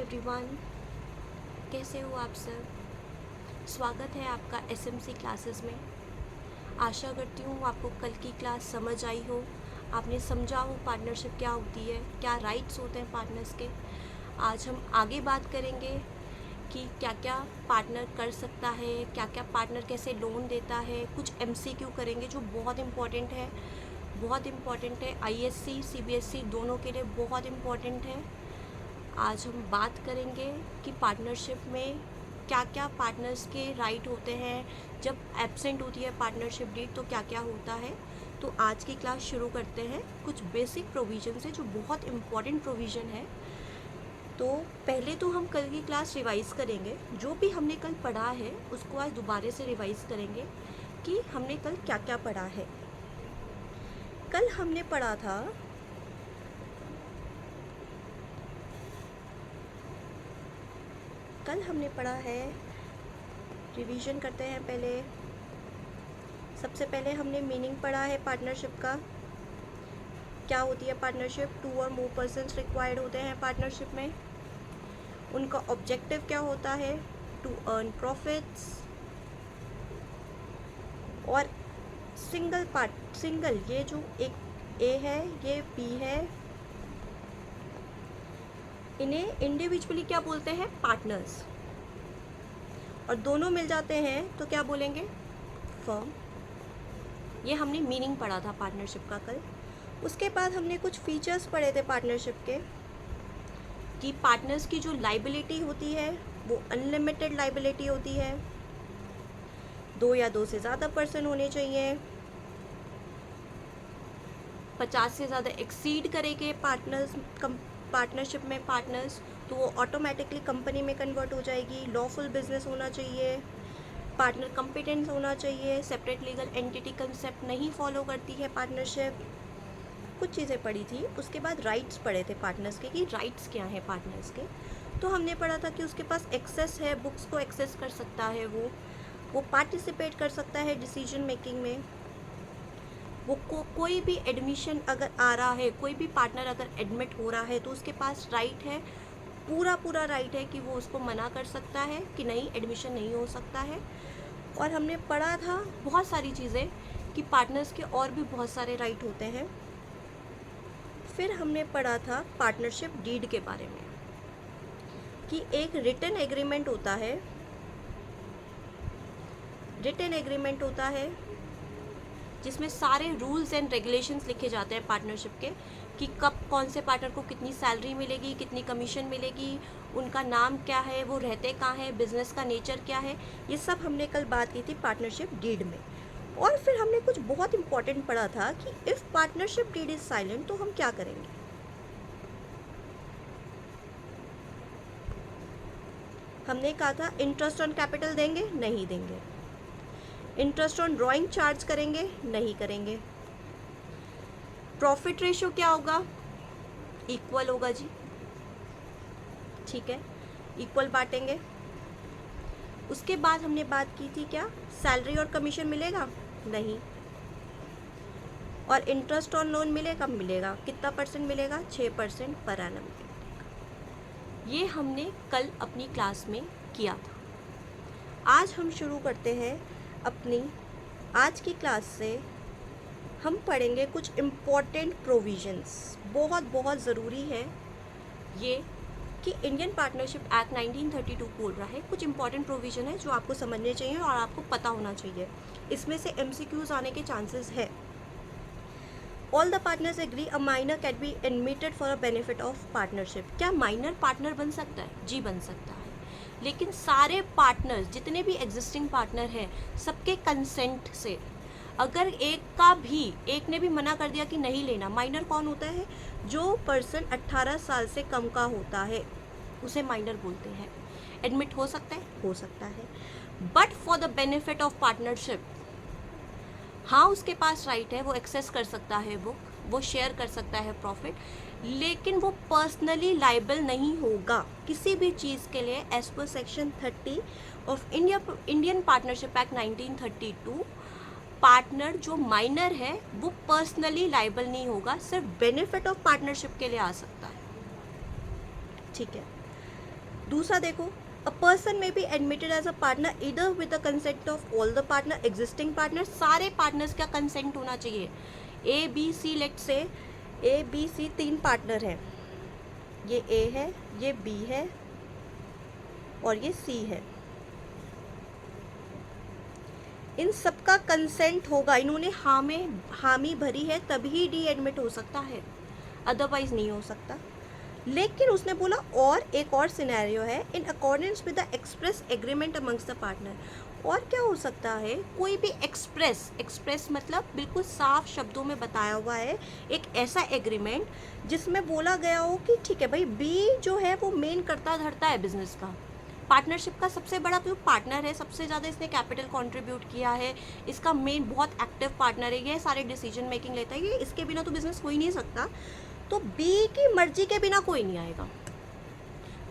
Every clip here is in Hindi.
एवरीवन, कैसे हो आप सब। स्वागत है आपका एसएमसी क्लासेस में। आशा करती हूँ आपको कल की क्लास समझ आई हो, आपने समझा हो पार्टनरशिप क्या होती है, क्या राइट्स होते हैं पार्टनर्स के। आज हम आगे बात करेंगे कि क्या क्या पार्टनर कर सकता है, क्या क्या पार्टनर कैसे लोन देता है। कुछ एमसीक्यू करेंगे जो बहुत इम्पॉर्टेंट है, आईएससी सीबीएसई दोनों के लिए बहुत इम्पॉर्टेंट है। आज हम बात करेंगे कि पार्टनरशिप में क्या क्या पार्टनर्स के राइट होते हैं, जब एब्सेंट होती है पार्टनरशिप डीड तो क्या क्या होता है। तो आज की क्लास शुरू करते हैं। कुछ बेसिक प्रोविजन है जो बहुत इम्पॉर्टेंट प्रोविज़न है। तो पहले तो हम कल की क्लास रिवाइज़ करेंगे, जो भी हमने कल पढ़ा है उसको आज दोबारा से रिवाइज़ करेंगे कि हमने कल क्या क्या पढ़ा है। कल हमने पढ़ा था रिवीजन करते हैं। पहले सबसे पहले हमने मीनिंग पढ़ा है पार्टनरशिप का। क्या होती है पार्टनरशिप? 2 और मोर पर्सन्स रिक्वायर्ड होते हैं पार्टनरशिप में। उनका ऑब्जेक्टिव क्या होता है? To earn profits. और सिंगल ये जो एक ए है, ये बी है, इन्हें इंडिविजुअली क्या बोलते हैं? पार्टनर्स। और दोनों मिल जाते हैं तो क्या बोलेंगे? फर्म। ये हमने मीनिंग पढ़ा था पार्टनरशिप का कल। उसके बाद हमने कुछ फीचर्स पढ़े थे पार्टनरशिप के, कि पार्टनर्स की जो लाइबिलिटी होती है वो अनलिमिटेड लाइबिलिटी होती है। 2 या 2 से ज़्यादा पर्सन होने चाहिए। 50 से ज़्यादा एक्सीड करेंगे पार्टनरशिप में पार्टनर्स तो वो ऑटोमेटिकली कंपनी में कन्वर्ट हो जाएगी। लॉफुल बिजनेस होना चाहिए, पार्टनर कॉम्पिटेंट होना चाहिए, सेपरेट लीगल एंटिटी कंसेप्ट नहीं फॉलो करती है पार्टनरशिप। कुछ चीज़ें पढ़ी थी। उसके बाद राइट्स पढ़े थे पार्टनर्स के, कि राइट्स क्या हैं पार्टनर्स के। तो हमने पढ़ा था कि उसके पास एक्सेस है, बुक्स को एक्सेस कर सकता है, वो पार्टिसिपेट कर सकता है डिसीजन मेकिंग में। वो कोई भी एडमिशन अगर आ रहा है, कोई भी पार्टनर अगर एडमिट हो रहा है तो उसके पास राइट है, पूरा राइट है कि वो उसको मना कर सकता है कि नहीं, एडमिशन नहीं हो सकता है। और हमने पढ़ा था बहुत सारी चीज़ें कि पार्टनर्स के और भी बहुत सारे राइट होते हैं। फिर हमने पढ़ा था पार्टनरशिप डीड के बारे में, कि एक रिटन एग्रीमेंट होता है जिसमें सारे रूल्स एंड रेगुलेशंस लिखे जाते हैं पार्टनरशिप के, कि कब कौन से पार्टनर को कितनी सैलरी मिलेगी, कितनी कमीशन मिलेगी, उनका नाम क्या है, वो रहते कहाँ हैं, बिजनेस का नेचर क्या है। ये सब हमने कल बात की थी पार्टनरशिप डीड में। और फिर हमने कुछ बहुत इंपॉर्टेंट पढ़ा था कि if partnership deed is silent तो हम क्या करेंगे। हमने कहा था इंटरेस्ट ऑन कैपिटल देंगे, नहीं देंगे। इंटरेस्ट ऑन ड्राइंग चार्ज करेंगे, नहीं करेंगे। प्रॉफिट रेशियो क्या होगा? इक्वल होगा जी, ठीक है, इक्वल बांटेंगे। उसके बाद हमने बात की थी क्या? सैलरी और कमीशन मिलेगा? नहीं। और इंटरेस्ट ऑन लोन मिलेगा? मिलेगा। कितना परसेंट मिलेगा? 6% पर एनम मिलेगा। ये हमने कल अपनी क्लास में किया था। आज हम शुरू करते हैं अपनी आज की क्लास से। हम पढ़ेंगे कुछ इम्पॉर्टेंट प्रोविजंस। बहुत ज़रूरी है ये, कि इंडियन पार्टनरशिप एक्ट 1932 बोल रहा है। कुछ इंपॉर्टेंट प्रोविजन है जो आपको समझने चाहिए और आपको पता होना चाहिए। इसमें से एमसीक्यूज आने के चांसेस है। All the partners agree a minor can be admitted for a benefit of partnership. क्या माइनर पार्टनर बन सकता है? जी बन सकता है, लेकिन सारे पार्टनर्स, जितने भी एग्जिस्टिंग पार्टनर हैं, सबके कंसेंट से। अगर एक ने भी मना कर दिया कि नहीं लेना, माइनर कौन होता है? जो पर्सन 18 साल से कम का होता है उसे माइनर बोलते हैं। एडमिट हो सकता है? हो सकता है, but for the benefit of partnership, हाँ उसके पास राइट है, वो एक्सेस कर सकता है बुक, वो शेयर कर सकता है प्रॉफिट, लेकिन वो पर्सनली लाइबल नहीं होगा किसी भी चीज़ के लिए। As per section 30 of Indian partnership act 1932, partner जो माइनर है वो पर्सनली लाइबल नहीं होगा, सिर्फ बेनिफिट ऑफ पार्टनरशिप के लिए आ सकता है, ठीक है। दूसरा देखो, a person may be admitted as a partner इधर with the consent of all the partner, existing partner, सारे पार्टनर्स का कंसेंट होना चाहिए। ए बी सी, लेट से ए बी सी 3 पार्टनर हैं, ये ए है, ये बी है और ये सी है। इन सबका कंसेंट होगा, इन्होंने हामी भरी है तभी डी एडमिट हो सकता है, अदरवाइज नहीं हो सकता। लेकिन उसने बोला और एक और सिनेरियो है, इन accordance with the express agreement amongst the partner. और क्या हो सकता है, कोई भी एक्सप्रेस मतलब बिल्कुल साफ शब्दों में बताया हुआ है एक ऐसा एग्रीमेंट जिसमें बोला गया हो कि ठीक है भाई, बी जो है वो मेन करता धरता है बिजनेस का, पार्टनरशिप का सबसे बड़ा जो पार्टनर है, सबसे ज़्यादा इसने कैपिटल कंट्रीब्यूट किया है, इसका मेन बहुत एक्टिव पार्टनर है, ये सारे डिसीजन मेकिंग लेता है, ये इसके बिना तो बिजनेस हो ही नहीं सकता। तो बी की मर्जी के बिना कोई नहीं आएगा।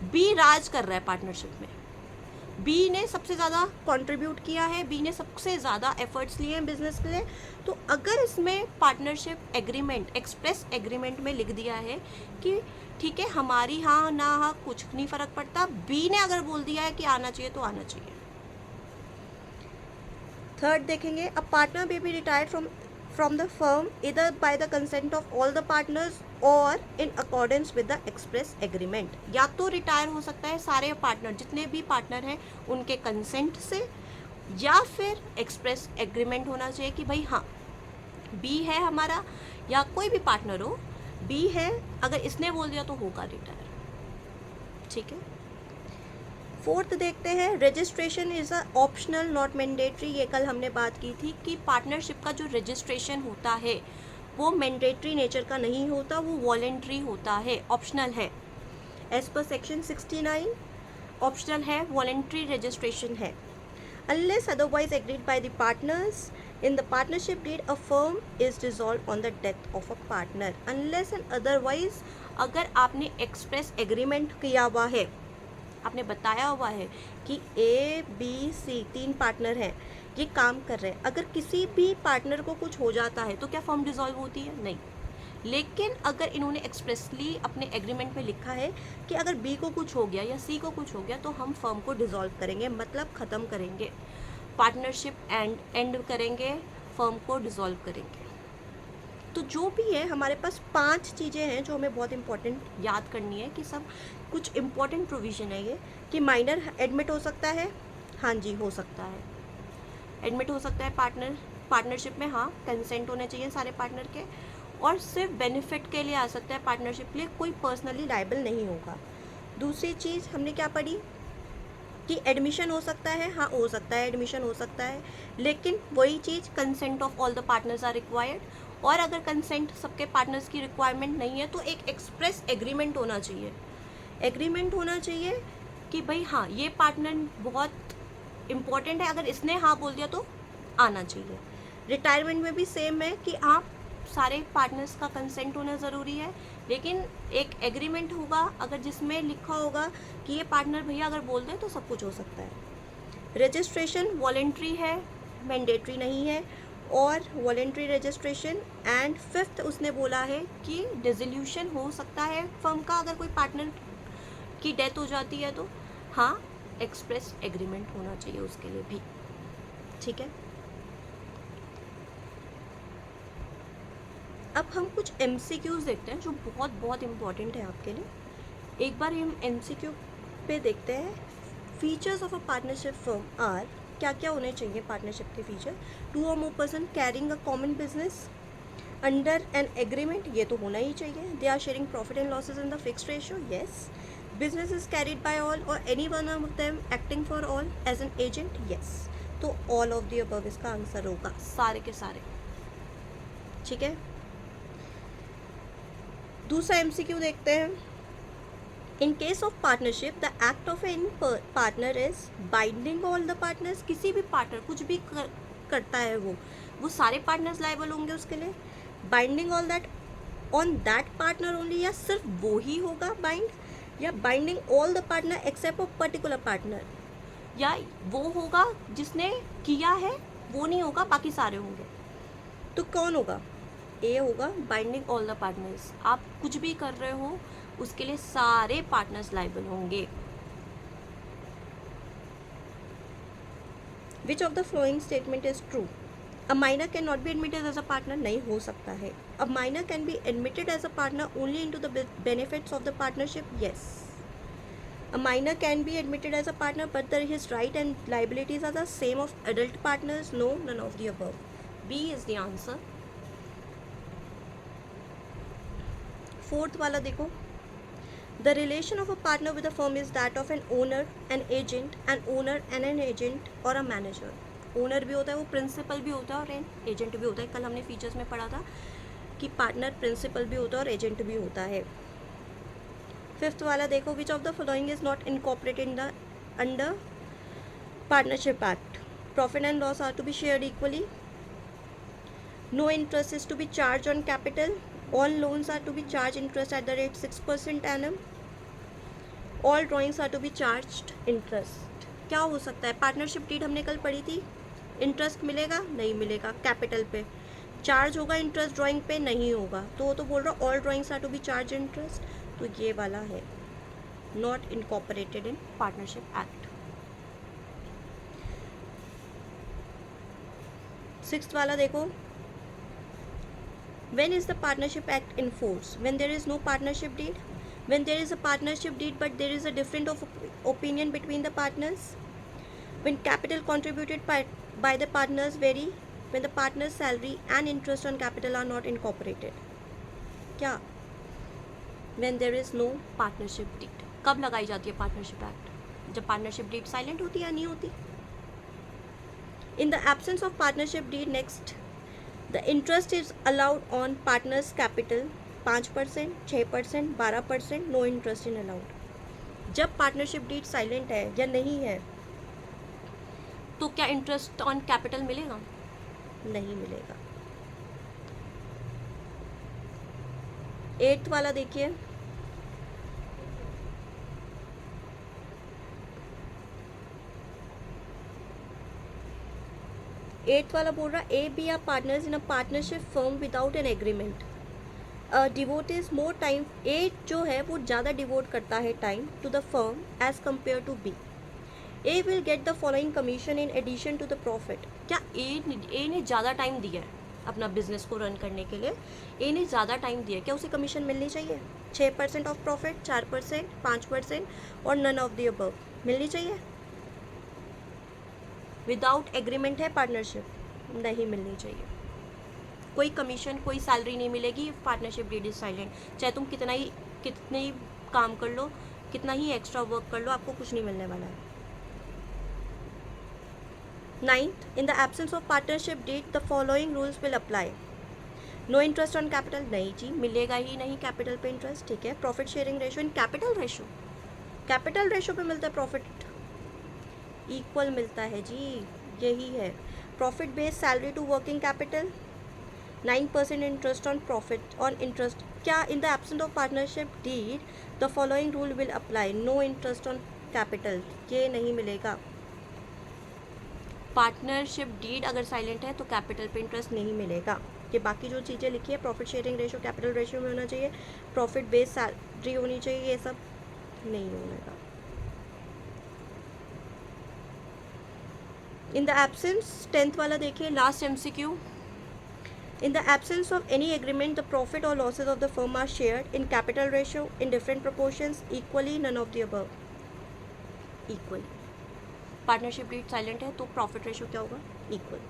बी राज कर रहा है पार्टनरशिप में, बी ने सबसे ज़्यादा कंट्रीब्यूट किया है, बी ने सबसे ज़्यादा एफर्ट्स लिए हैं बिजनेस के लिए। तो अगर इसमें पार्टनरशिप एग्रीमेंट, एक्सप्रेस एग्रीमेंट में लिख दिया है कि ठीक है हमारी हाँ ना हाँ कुछ नहीं फ़र्क पड़ता, बी ने अगर बोल दिया है कि आना चाहिए तो आना चाहिए। थर्ड देखेंगे, a partner may be retired from the firm इधर by the consent of all the partners और in accordance with the express agreement. या तो रिटायर हो सकता है सारे पार्टनर, जितने भी पार्टनर हैं उनके कंसेंट से, या फिर एक्सप्रेस एग्रीमेंट होना चाहिए कि भाई हाँ बी है हमारा, या कोई भी पार्टनर हो, बी है, अगर इसने बोल दिया तो होगा रिटायर। ठीक है। फोर्थ देखते हैं, registration is a optional not mandatory. ये कल हमने बात की थी कि पार्टनरशिप का जो रजिस्ट्रेशन होता है वो मैंडेटरी नेचर का नहीं होता, वो वॉलेंट्री होता है, ऑप्शनल है। एज पर सेक्शन 69 ऑप्शनल है, वॉलेंट्री रजिस्ट्रेशन है। Unless otherwise agreed by the partners in the partnership deed, a firm is dissolved on the death of a partner. Unless and otherwise, अगर आपने एक्सप्रेस एग्रीमेंट किया हुआ है, आपने बताया हुआ है कि ए बी सी 3 पार्टनर हैं, ये काम कर रहे हैं, अगर किसी भी पार्टनर को कुछ हो जाता है तो क्या फर्म डिसॉल्व होती है? नहीं। लेकिन अगर इन्होंने एक्सप्रेसली अपने एग्रीमेंट में लिखा है कि अगर बी को कुछ हो गया या सी को कुछ हो गया तो हम फर्म को डिसॉल्व करेंगे, मतलब ख़त्म करेंगे, पार्टनरशिप एंड करेंगे, फर्म को डिसॉल्व करेंगे। तो जो भी है, हमारे पास 5 चीज़ें हैं जो हमें बहुत इंपॉर्टेंट याद करनी है कि सब कुछ इंपॉर्टेंट प्रोविज़न है ये, कि माइनर एडमिट हो सकता है, हाँ जी हो सकता है, एडमिट हो सकता है पार्टनरशिप में, हाँ कंसेंट होने चाहिए सारे पार्टनर के, और सिर्फ बेनिफिट के लिए आ सकता है पार्टनरशिप के लिए, कोई पर्सनली लायबल नहीं होगा। दूसरी चीज़ हमने क्या पढ़ी कि एडमिशन हो सकता है, हाँ हो सकता है, एडमिशन हो सकता है, लेकिन वही चीज़ consent of all the partners are required. और अगर कंसेंट सबके पार्टनर्स की रिक्वायरमेंट नहीं है तो एक एक्सप्रेस एग्रीमेंट होना चाहिए, एग्रीमेंट होना चाहिए कि भाई हाँ ये पार्टनर बहुत इम्पॉर्टेंट है, अगर इसने हाँ बोल दिया तो आना चाहिए। रिटायरमेंट में भी सेम है कि आप सारे पार्टनर्स का कंसेंट होना ज़रूरी है, लेकिन एक एग्रीमेंट होगा अगर जिसमें लिखा होगा कि ये पार्टनर भैया अगर बोल दे तो सब कुछ हो सकता है। रजिस्ट्रेशन वॉलेंट्री है, मैंडेटरी नहीं है, और वॉलेंट्री रजिस्ट्रेशन। एंड फिफ्थ उसने बोला है कि डिसोल्यूशन हो सकता है फर्म का, अगर कोई पार्टनर की डेथ हो जाती है तो हाँ एक्सप्रेस एग्रीमेंट होना चाहिए उसके लिए भी। ठीक है। अब हम कुछ MCQs देखते हैं जो बहुत बहुत इम्पॉर्टेंट है आपके लिए। एक बार हम MCQ पे देखते हैं। Features of a partnership firm are, क्या क्या होने चाहिए पार्टनरशिप के feature. 2 or more person carrying a common business under an agreement, ये तो होना ही चाहिए। They are sharing profit and losses in the fixed ratio, yes. Business is carried by all or any one of them acting for all as an agent, yes. तो ऑल ऑफ द अबव इसका आंसर होगा, सारे के सारे। ठीक है। दूसरा MCQ देखते हैं। In case of partnership the act of any partner is binding all the partners. किसी भी पार्टनर कुछ भी करता है वो सारे पार्टनर्स लायबल होंगे उसके लिए। Binding all that on that partner only, या सिर्फ वो ही होगा बाइंड, या binding all the partner except a particular partner, या वो होगा जिसने किया है वो नहीं होगा बाकी सारे होंगे। तो कौन होगा? ए होगा, बाइंडिंग ऑल द पार्टनर्स। आप कुछ भी कर रहे हो उसके लिए सारे पार्टनर्स लायबल होंगे। Which of the following statement is true? A minor can not be admitted as a partner, नहीं हो सकता है. A minor can be admitted as a partner only in to the benefits of the partnership, yes. A minor can be admitted as a partner, but his right and liabilities are the same of adult partners. No, none of the above. B is the answer. Fourth वाला देखो. The relation of a partner with a firm is that of an owner, an agent, an owner and an agent or a manager. Owner भी होता है, वो प्रिंसिपल भी होता है और एजेंट भी होता है. कल हमने फीचर्स में पढ़ा था कि पार्टनर प्रिंसिपल भी होता है और एजेंट भी होता है. फिफ्थ वाला देखो. Which of the following is not incorporated in the under partnership act? Profit and loss are to be shared equally. No interest is to be charge on capital. All loans are to be charge interest at the rate 6% annum. All drawings are to be charge interest. क्या हो सकता है? पार्टनरशिप डीड हमने कल पढ़ी थी. इंटरेस्ट मिलेगा? नहीं मिलेगा. कैपिटल पे चार्ज होगा इंटरेस्ट, ड्राइंग पे नहीं होगा. तो वो तो बोल रहा all drawings are to be charge interest. तो ये वाला है not incorporated in partnership act. Sixth वाला देखो. When is the partnership act in force? When there is no partnership deed. When there is a partnership deed but there is a different of opinion between the partners. When capital contributed by the partners vary. When the partner's salary and interest on capital are not incorporated. क्या? When there is no partnership deed. कब लगाई जाती है पार्टनरशिप एक्ट? जब पार्टनरशिप डीड साइलेंट होती है या नहीं होती? In the absence of partnership deed, next, the interest is allowed on partner's capital 5%, 6%, 12%. No interest in allowed. जब पार्टनरशिप डीड साइलेंट है या नहीं है तो क्या इंटरेस्ट ऑन कैपिटल मिलेगा? नहीं मिलेगा. एट्थ वाला देखिए. एट्थ वाला बोल रहा A B are partners in a partnership firm without an agreement. Devote is more time. A जो है वो ज़्यादा डिवोट करता है time to the firm as compare to B. A will get the following commission in addition to the profit. क्या A ने ज़्यादा टाइम दिया है अपना बिजनेस को रन करने के लिए? A ने ज़्यादा टाइम दिया, क्या उसे कमीशन मिलनी चाहिए? 6% ऑफ प्रॉफिट, 4%, 5% और नन ऑफ द अबव मिलनी चाहिए? विदाउट एग्रीमेंट है पार्टनरशिप, नहीं मिलनी चाहिए. कोई कमीशन, कोई सैलरी नहीं मिलेगी. Partnership deed is silent. चाहे तुम कितने ही काम कर लो, कितना ही एक्स्ट्रा वर्क कर लो, आपको कुछ नहीं मिलने वाला है. Ninth, in the absence of partnership deed, the following rules will apply. No interest on capital. नहीं जी, मिलेगा ही नहीं कैपिटल पे इंटरेस्ट. ठीक है. Profit sharing ratio in capital ratio. Capital ratio पे मिलता है प्रॉफिट, इक्वल मिलता है जी, यही है. Profit based salary to working capital. 9% interest on profit on interest. क्या? In the absence of partnership deed the following rule will apply. No interest on capital. ये नहीं मिलेगा. पार्टनरशिप डीड अगर साइलेंट है तो कैपिटल पे इंटरेस्ट नहीं मिलेगा. ये बाकी जो चीज़ें लिखी है, profit sharing ratio capital ratio में होना चाहिए, प्रॉफिट बेस्ड सैलरी होनी चाहिए, ये सब नहीं होगा. इन द एब्सेंस, 10th वाला देखिए, last MCQ. In the absence of any agreement, the profit or losses of the firm are shared in capital ratio in different proportions, equally, none of the above. Equal. Partnership deed silent है तो प्रॉफिट रेशियो क्या होगा? इक्वल.